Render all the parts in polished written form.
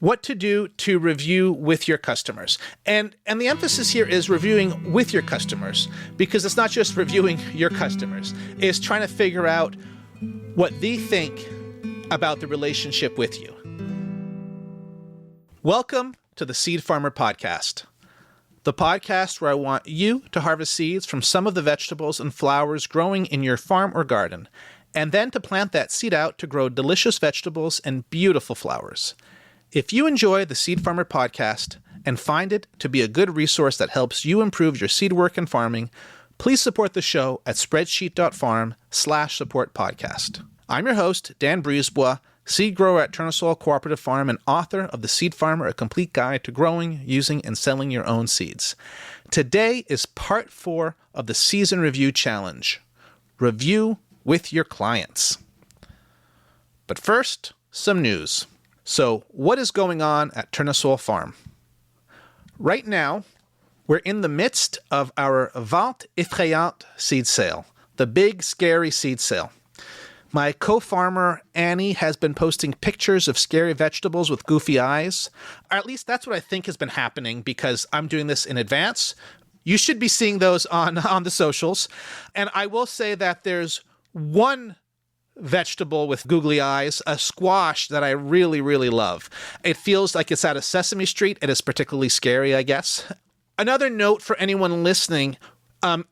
what to do to review with your customers. And the emphasis here is reviewing with your customers, because it's not just reviewing your customers. It's trying to figure out what they think about the relationship with you. Welcome to the Seed Farmer Podcast, the podcast where I want you to harvest seeds from some of the vegetables and flowers growing in your farm or garden, and then to plant that seed out to grow delicious vegetables and beautiful flowers. If you enjoy the Seed Farmer Podcast and find it to be a good resource that helps you improve your seed work and farming, please support the show at spreadsheet.farm/support podcast. I'm your host, Dan Brisebois, seed grower at Tournesol Cooperative Farm and author of The Seed Farmer, a complete guide to growing, using, and selling your own seeds. Today is part 4 of the Season Review Challenge. Review with your clients. But first, some news. So, what is going on at Tournesol Farm? Right now, we're in the midst of our Vente Effrayante seed sale, the big, scary seed sale. My co-farmer, Annie, has been posting pictures of scary vegetables with goofy eyes. Or at least that's what I think has been happening because I'm doing this in advance. You should be seeing those on the socials. And I will say that there's one vegetable with googly eyes, a squash that I really, really love. It feels like it's out of Sesame Street. It is particularly scary, I guess. Another note for anyone listening,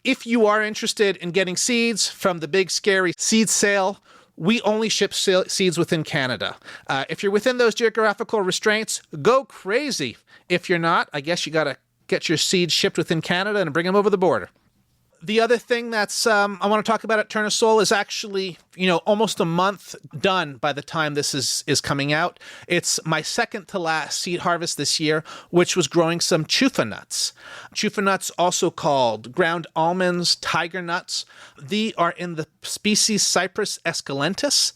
if you are interested in getting seeds from the big, scary seed sale, we only ship seeds within Canada. If you're within those geographical restraints, go crazy. If you're not, I guess you got to get your seeds shipped within Canada and bring them over the border. The other thing that's I want to talk about at Tournesol is actually, almost a month done by the time this is coming out. It's my second to last seed harvest this year, which was growing some Chufa nuts. Chufa nuts, also called ground almonds, tiger nuts. They are in the species Cypress esculentus,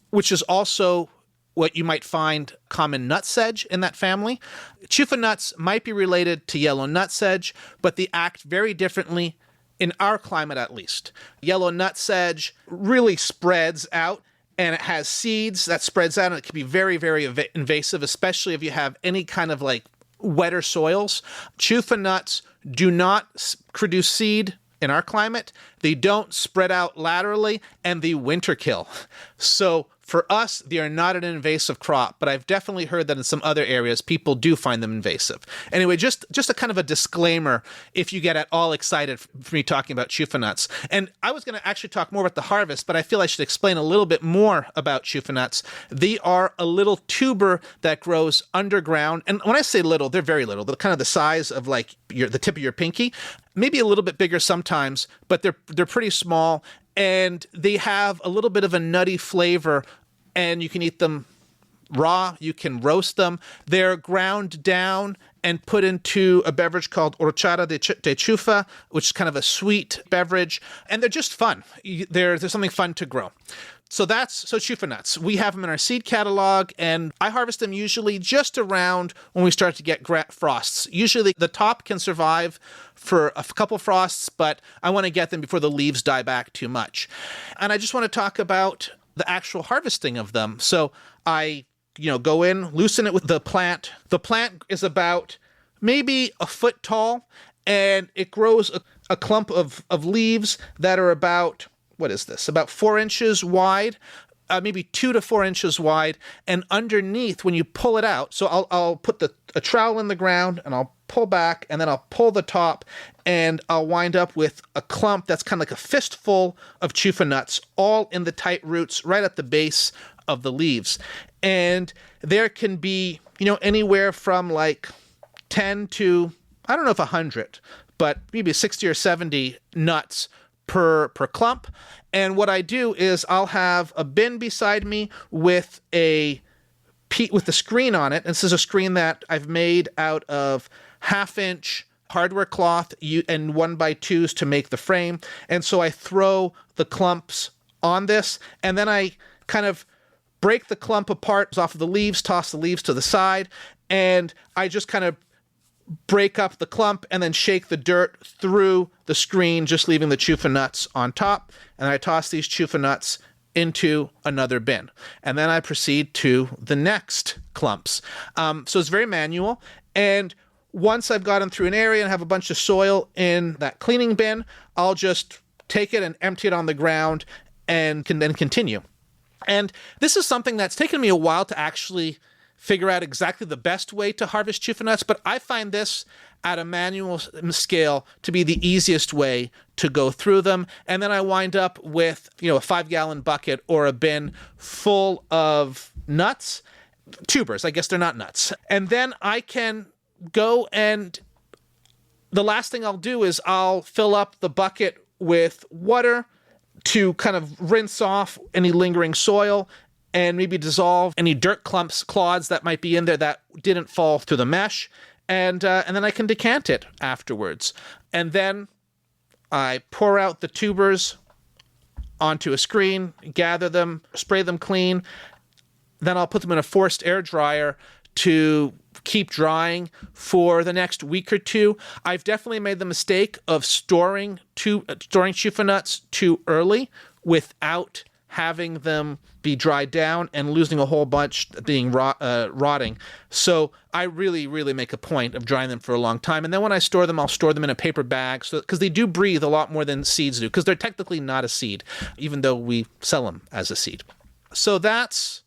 which is also what you might find common nutsedge in that family. Chufa nuts might be related to yellow nutsedge, but they act very differently in our climate, at least. Yellow nutsedge really spreads out, and it has seeds that spreads out, and it can be very, very invasive, especially if you have any kind of wetter soils. Chufa nuts do not produce seed in our climate. They don't spread out laterally, and they winter kill. So for us, they are not an invasive crop, but I've definitely heard that in some other areas, people do find them invasive. Anyway, just a kind of a disclaimer if you get at all excited for me talking about Chufa nuts. And I was going to actually talk more about the harvest, but I feel I should explain a little bit more about Chufa nuts. They are a little tuber that grows underground. And when I say little, they're very little. They're kind of the size of the tip of your pinky, maybe a little bit bigger sometimes, but they're pretty small. And they have a little bit of a nutty flavor, and you can eat them raw, you can roast them. They're ground down and put into a beverage called horchata de Chufa, which is kind of a sweet beverage, and they're just fun. There's something fun to grow. So Chufa nuts. We have them in our seed catalog, and I harvest them usually just around when we start to get frosts. Usually the top can survive for a couple frosts, but I want to get them before the leaves die back too much. And I just want to talk about the actual harvesting of them. So I, go in, loosen it with the plant. The plant is about maybe a foot tall, and it grows a clump of leaves that are about, about 4 inches wide, maybe 2 to 4 inches wide. And underneath, when you pull it out, so I'll put a trowel in the ground, and I'll pull back, and then I'll pull the top, and I'll wind up with a clump that's kind of like a fistful of Chufa nuts, all in the tight roots right at the base of the leaves. And there can be, anywhere from 10 to, I don't know if 100, but maybe 60 or 70 nuts per clump. And what I do is I'll have a bin beside me with the screen on it. And this is a screen that I've made out of 1/2-inch hardware cloth and 1x2s to make the frame. And so I throw the clumps on this, and then I kind of break the clump apart off of the leaves, toss the leaves to the side, and I just kind of break up the clump and then shake the dirt through the screen, just leaving the Chufa nuts on top. And I toss these Chufa nuts into another bin. And then I proceed to the next clumps. So it's very manual. And once I've gotten through an area and have a bunch of soil in that cleaning bin, I'll just take it and empty it on the ground and can then continue. And this is something that's taken me a while to actually figure out exactly the best way to harvest Chufa nuts, but I find this at a manual scale to be the easiest way to go through them. And then I wind up with, a 5-gallon bucket or a bin full of nuts, tubers. I guess they're not nuts. And then I can go and the last thing I'll do is I'll fill up the bucket with water to kind of rinse off any lingering soil and maybe dissolve any dirt clumps, clods that might be in there that didn't fall through the mesh. And then I can decant it afterwards. And then I pour out the tubers onto a screen, gather them, spray them clean. Then I'll put them in a forced air dryer to keep drying for the next week or two. I've definitely made the mistake of storing Chufa nuts too early without having them be dried down and losing a whole bunch being rotting. So I really, really make a point of drying them for a long time. And then when I store them, I'll store them in a paper bag because they do breathe a lot more than seeds do, because they're technically not a seed, even though we sell them as a seed. So that's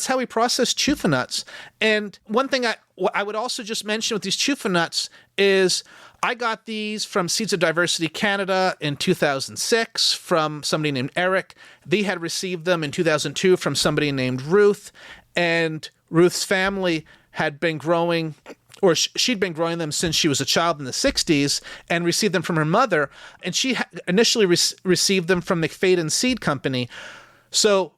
how we process Chufa nuts. And one thing I would also just mention with these Chufa nuts is I got these from Seeds of Diversity Canada in 2006 from somebody named Eric. They had received them in 2002 from somebody named Ruth. And Ruth's family had been growing, or she'd been growing them since she was a child in the 60s and received them from her mother. And she initially received them from McFadden Seed Company. So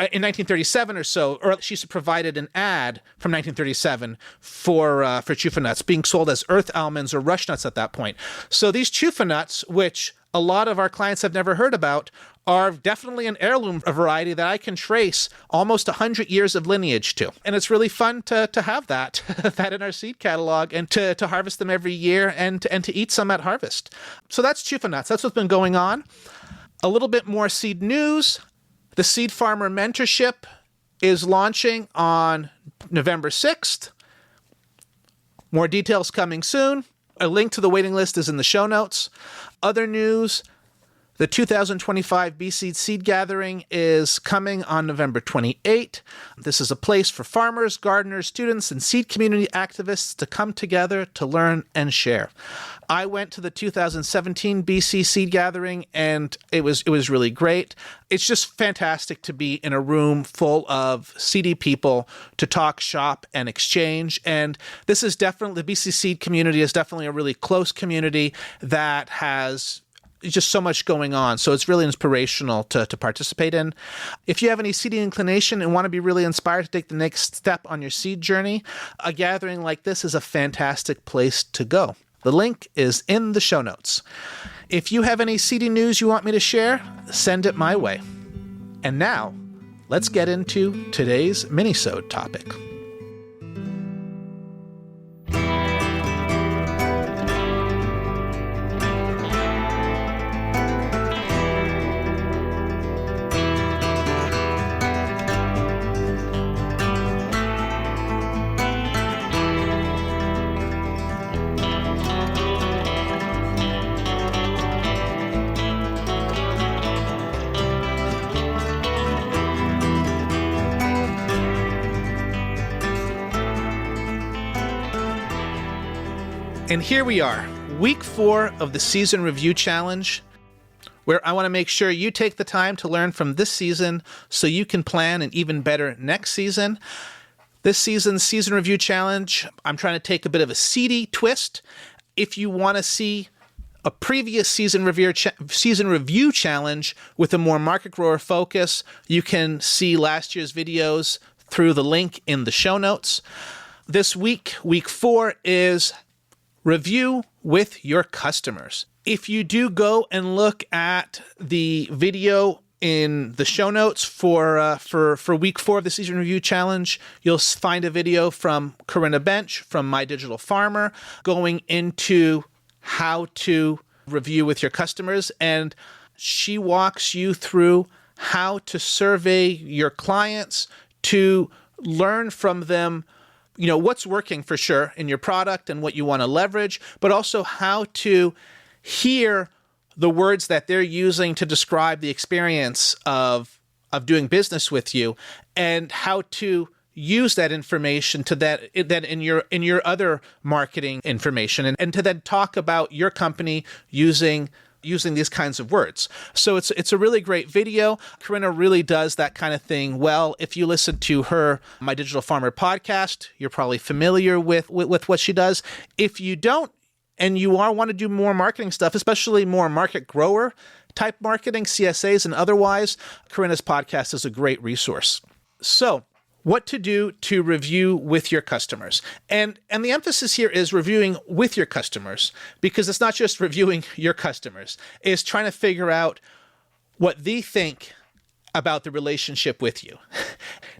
in 1937 or so, or she provided an ad from 1937 for Chufa nuts being sold as earth almonds or rush nuts at that point. So these Chufa nuts, which a lot of our clients have never heard about, are definitely an heirloom variety that I can trace almost 100 years of lineage to. And it's really fun to have that in our seed catalog and to harvest them every year and to eat some at harvest. So that's Chufa nuts. That's what's been going on. A little bit more seed news. The Seed Farmer Mentorship is launching on November 6th. More details coming soon. A link to the waiting list is in the show notes. Other news, the 2025 BC Seed Gathering is coming on November 28. This is a place for farmers, gardeners, students, and seed community activists to come together to learn and share. I went to the 2017 BC Seed Gathering, and it was really great. It's just fantastic to be in a room full of seedy people to talk shop and exchange. And this is definitely, the BC Seed community is definitely a really close community that has just so much going on. So it's really inspirational to participate in. If you have any seeding inclination and want to be really inspired to take the next step on your seed journey, a gathering like this is a fantastic place to go. The link is in the show notes. If you have any seeding news you want me to share, send it my way. And now, let's get into today's minisode topic. And here we are, week 4 of the Season Review Challenge, where I want to make sure you take the time to learn from this season so you can plan an even better next season. This season's Season Review Challenge, I'm trying to take a bit of a seedy twist. If you want to see a previous Season Review Challenge with a more market grower focus, you can see last year's videos through the link in the show notes. This week, week 4, is review with your customers. If you do go and look at the video in the show notes for week 4 of the Season Review Challenge, you'll find a video from Corinna Bench from My Digital Farmer going into how to review with your customers. And she walks you through how to survey your clients to learn from them, what's working for sure in your product and what you want to leverage, but also how to hear the words that they're using to describe the experience of doing business with you, and how to use that information to that in your other marketing information, and to then talk about your company using these kinds of words. So it's a really great video. Corinna really does that kind of thing well. If you listen to her My Digital Farmer podcast, you're probably familiar with what she does. If you don't, and you want to do more marketing stuff, especially more market grower type marketing, CSAs and otherwise, Corinna's podcast is a great resource. So what to do to review with your customers. And the emphasis here is reviewing with your customers, because it's not just reviewing your customers. It's trying to figure out what they think about the relationship with you.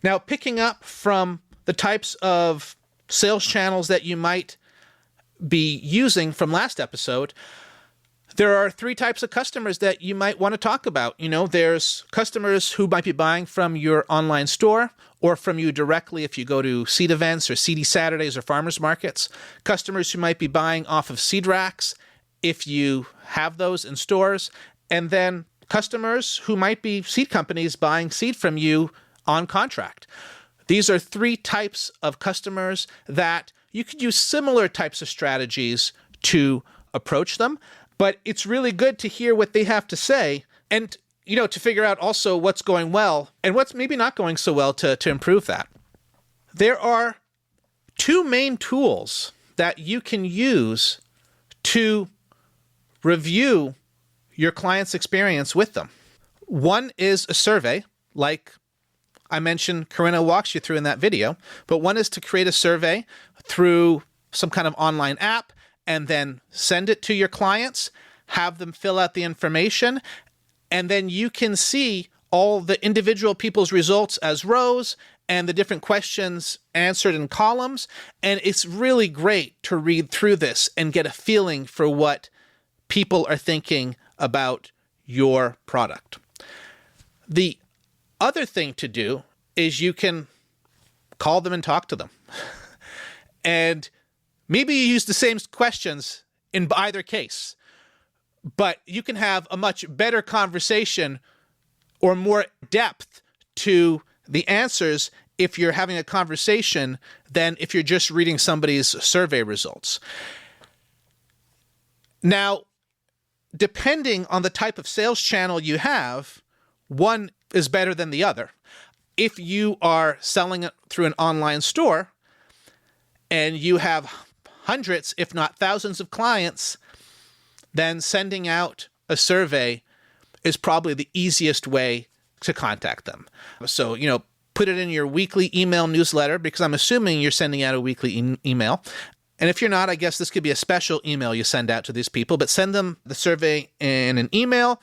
Now, picking up from the types of sales channels that you might be using from last episode, there are 3 types of customers that you might want to talk about. There's customers who might be buying from your online store or from you directly if you go to seed events or seedy Saturdays or farmers markets. Customers who might be buying off of seed racks if you have those in stores. And then customers who might be seed companies buying seed from you on contract. These are 3 types of customers that you could use similar types of strategies to approach them, but it's really good to hear what they have to say and, to figure out also what's going well and what's maybe not going so well to improve that. There are 2 main tools that you can use to review your client's experience with them. One is a survey, like I mentioned Corinna walks you through in that video, but one is to create a survey through some kind of online app and then send it to your clients, have them fill out the information, and then you can see all the individual people's results as rows and the different questions answered in columns. And it's really great to read through this and get a feeling for what people are thinking about your product. The other thing to do is you can call them and talk to them. And maybe you use the same questions in either case, but you can have a much better conversation or more depth to the answers if you're having a conversation than if you're just reading somebody's survey results. Now, depending on the type of sales channel you have, one is better than the other. If you are selling it through an online store and you have hundreds, if not thousands of clients, then sending out a survey is probably the easiest way to contact them. So, put it in your weekly email newsletter, because I'm assuming you're sending out a weekly email. And if you're not, I guess this could be a special email you send out to these people, but send them the survey in an email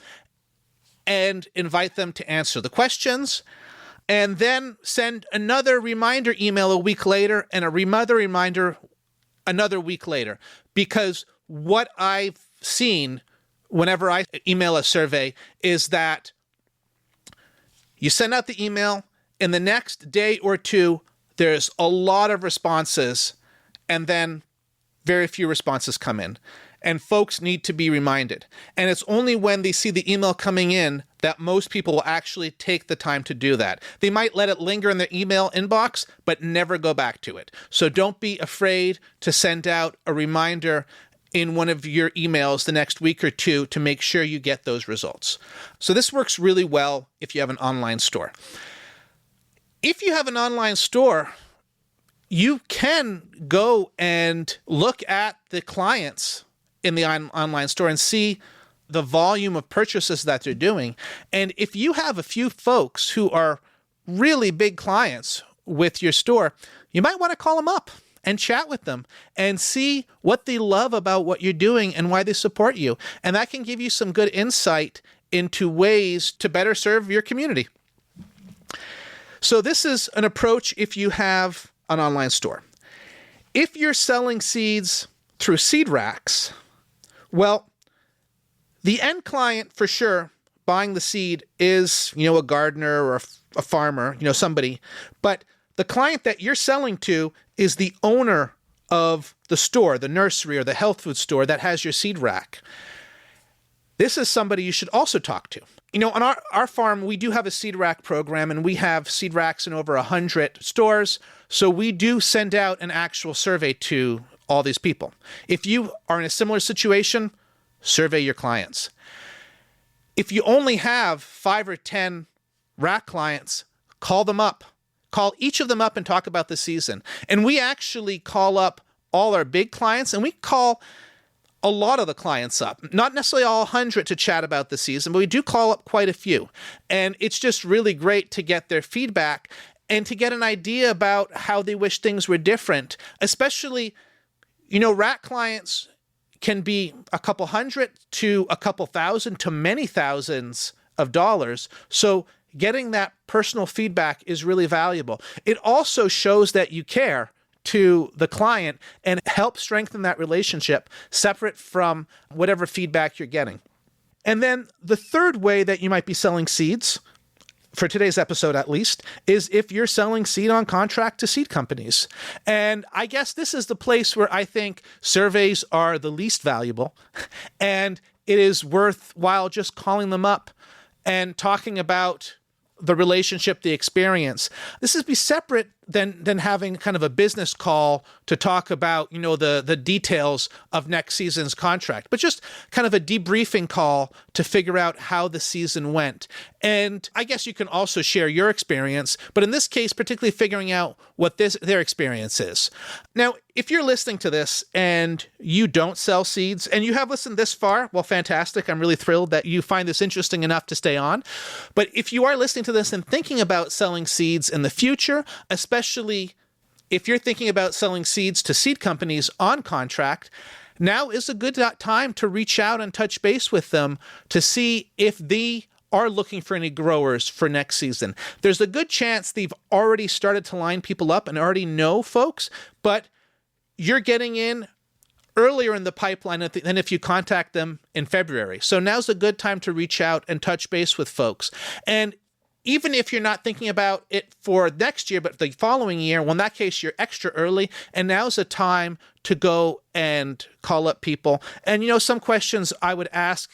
and invite them to answer the questions. And then send another reminder email a week later and another reminder another week later. Because what I've seen whenever I email a survey is that you send out the email, in the next day or two, there's a lot of responses, and then very few responses come in. And folks need to be reminded. And it's only when they see the email coming in that most people will actually take the time to do that. They might let it linger in their email inbox, but never go back to it. So don't be afraid to send out a reminder in one of your emails the next week or two to make sure you get those results. So this works really well if you have an online store. If you have an online store, you can go and look at the clients in the online store and see the volume of purchases that they're doing. And if you have a few folks who are really big clients with your store, you might want to call them up and chat with them and see what they love about what you're doing and why they support you. And that can give you some good insight into ways to better serve your community. So this is an approach if you have an online store. If you're selling seeds through seed racks, well, the end client for sure buying the seed is, a gardener or a farmer, somebody. But the client that you're selling to is the owner of the store, the nursery or the health food store that has your seed rack. This is somebody you should also talk to. On our farm, we do have a seed rack program, and we have seed racks in over 100 stores. So we do send out an actual survey to all these people. If you are in a similar situation, survey your clients. If you only have 5 or 10 rack clients, call them up. Call each of them up and talk about the season. And we actually call up all our big clients, and we call a lot of the clients up, not necessarily all 100 to chat about the season, but we do call up quite a few. And it's just really great to get their feedback and to get an idea about how they wish things were different, especially, rack clients can be a couple hundred to a couple thousand to many thousands of dollars. So getting that personal feedback is really valuable. It also shows that you care to the client and help strengthen that relationship separate from whatever feedback you're getting. And then the third way that you might be selling seeds, for today's episode at least, is if you're selling seed on contract to seed companies. And I guess this is the place where I think surveys are the least valuable, and it is worthwhile just calling them up and talking about the relationship, the experience. This is be separate than having kind of a business call to talk about, the details of next season's contract, but just kind of a debriefing call to figure out how the season went. And I guess you can also share your experience, but in this case, particularly figuring out what their experience is. Now, if you're listening to this and you don't sell seeds and you have listened this far, well, fantastic. I'm really thrilled that you find this interesting enough to stay on. But if you are listening to this and thinking about selling seeds in the future, especially if you're thinking about selling seeds to seed companies on contract, now is a good time to reach out and touch base with them to see if they are looking for any growers for next season. There's a good chance they've already started to line people up and already know folks, but you're getting in earlier in the pipeline than if you contact them in February. So now's a good time to reach out and touch base with folks. And even if you're not thinking about it for next year, but the following year, well, in that case, you're extra early, and now's a time to go and call up people. And, some questions I would ask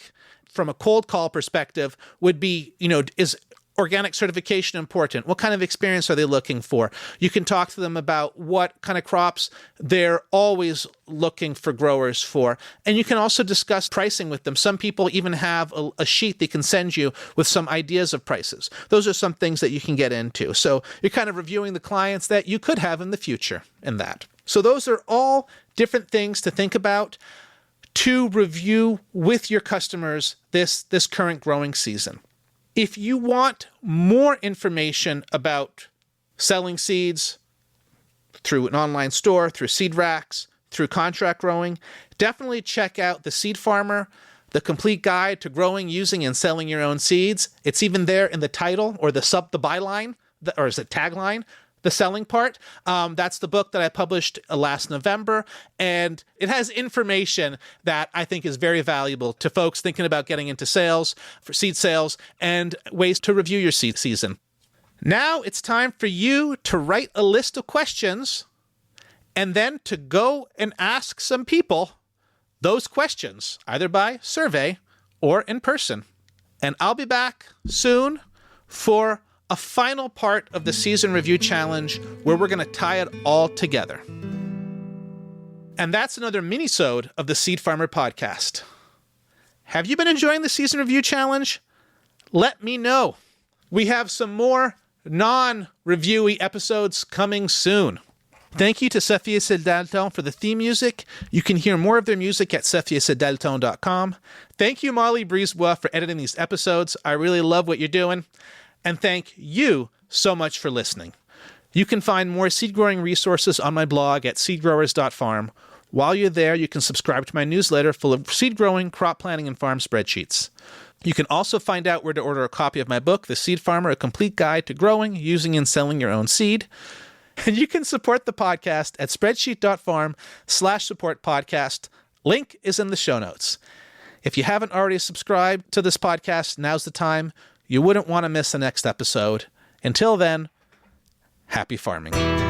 from a cold call perspective would be, is organic certification important? What kind of experience are they looking for? You can talk to them about what kind of crops they're always looking for growers for. And you can also discuss pricing with them. Some people even have a sheet they can send you with some ideas of prices. Those are some things that you can get into. So you're kind of reviewing the clients that you could have in the future in that. So those are all different things to think about to review with your customers this current growing season. If you want more information about selling seeds through an online store, through seed racks, through contract growing, definitely check out The Seed Farmer, The Complete Guide to Growing, Using, and Selling Your Own Seeds. It's even there in the title or the byline, or is it tagline? The selling part. That's the book that I published last November, and it has information that I think is very valuable to folks thinking about getting into sales, for seed sales, and ways to review your seed season. Now it's time for you to write a list of questions and then to go and ask some people those questions, either by survey or in person. And I'll be back soon for a final part of the season review challenge where we're going to tie it all together. And that's another minisode of the Seed Farmer podcast. Have you been enjoying the season review challenge? Let me know. We have some more non-reviewy episodes coming soon. Thank you to Sophia Sedalton for the theme music. You can hear more of their music at sophiasedalton.com. Thank you, Molly Brisebois, for editing these episodes. I really love what you're doing. And thank you so much for listening. You can find more seed growing resources on my blog at seedgrowers.farm. While you're there, you can subscribe to my newsletter full of seed growing, crop planning, and farm spreadsheets. You can also find out where to order a copy of my book, The Seed Farmer, A Complete Guide to Growing, Using, and Selling Your Own Seed. And you can support the podcast at spreadsheet.farm/support podcast. Link is in the show notes. If you haven't already subscribed to this podcast, now's the time. You wouldn't want to miss the next episode. Until then, Happy farming.